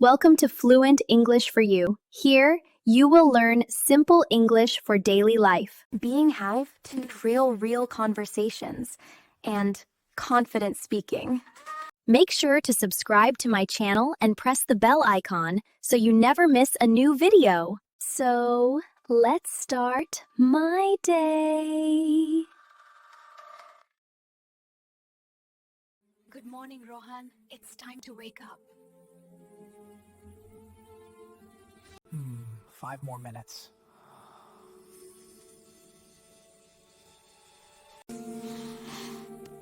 Welcome to Fluent English for You. Here, you will learn simple English for daily life. Being have to real conversations and confident speaking. Make sure to subscribe to my channel and press the bell icon so you never miss a new video. So, let's start my day. Good morning, Rohan. It's time to wake up. 5 more minutes.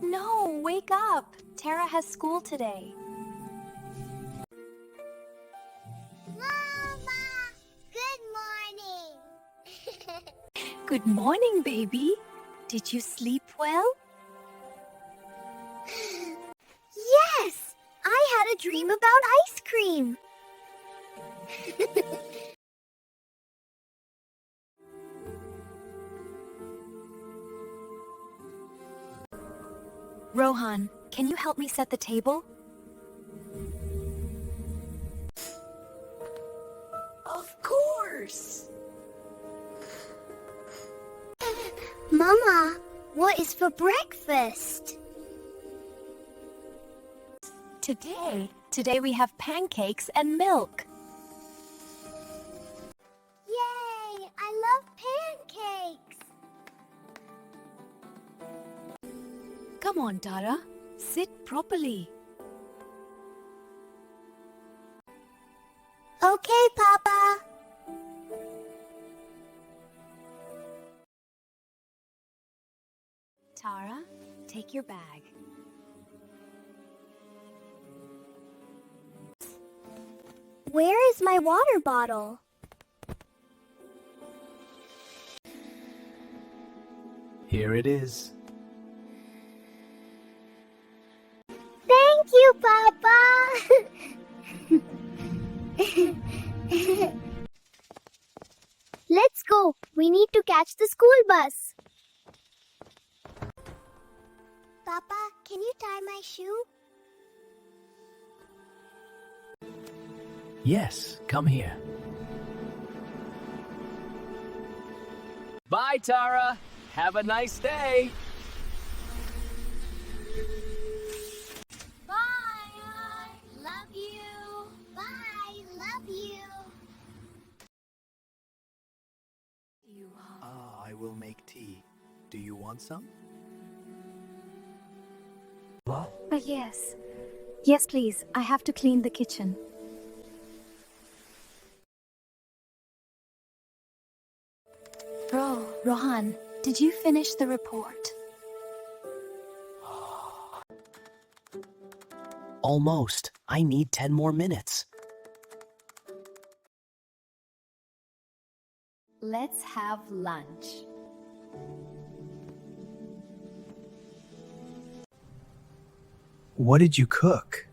No, wake up. Tara has school today. Mama! Good morning! Good morning, baby. Did you sleep well? Yes! I had a dream about ice cream! Rohan, can you help me set the table? Of course. Mama, what is for breakfast? Today we have pancakes and milk. Yay! I love pancakes! Come on, Tara. Sit properly. Okay, Papa. Tara, take your bag. Where is my water bottle? Here it is. Thank you, Papa! Let's go. We need to catch the school bus. Papa, can you tie my shoe? Yes, come here. Bye, Tara. Have a nice day. Bye. I love you. Bye. Love you. I will make tea. Do you want some? Yes. Yes, please. I have to clean the kitchen. Rohan, did you finish the report? Almost. I need 10 more minutes. Let's have lunch. What did you cook?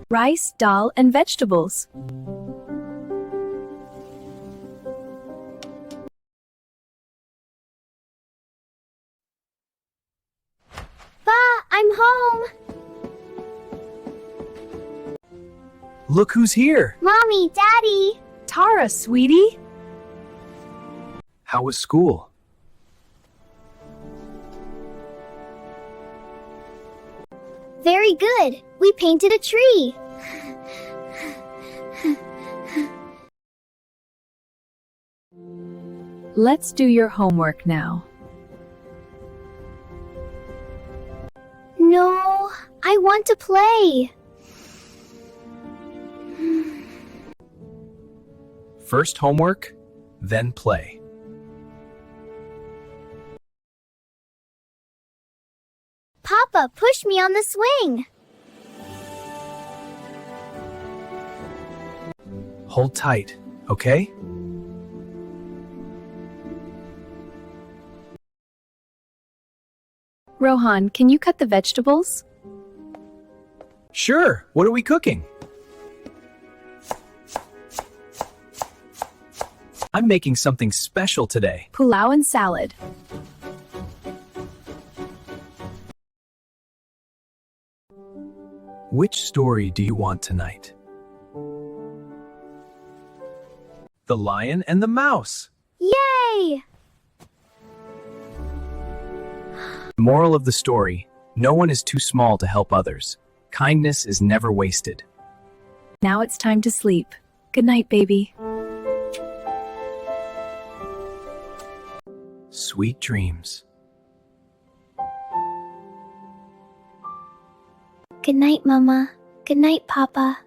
Rice, dal, and vegetables. Pa, I'm home. Look who's here. Mommy, Daddy. Tara, sweetie. How was school? Very good. We painted a tree. Let's do your homework now. No, I want to play. First homework, then play. Papa, push me on the swing. Hold tight, okay? Rohan, can you cut the vegetables? Sure. What are we cooking? I'm making something special today. Pulao and salad. Which story do you want tonight? The Lion and the Mouse. Yay! Moral of the story: no one is too small to help others. Kindness is never wasted. Now it's time to sleep. Good night, baby. Sweet dreams. Good night, Mama. Good night, Papa.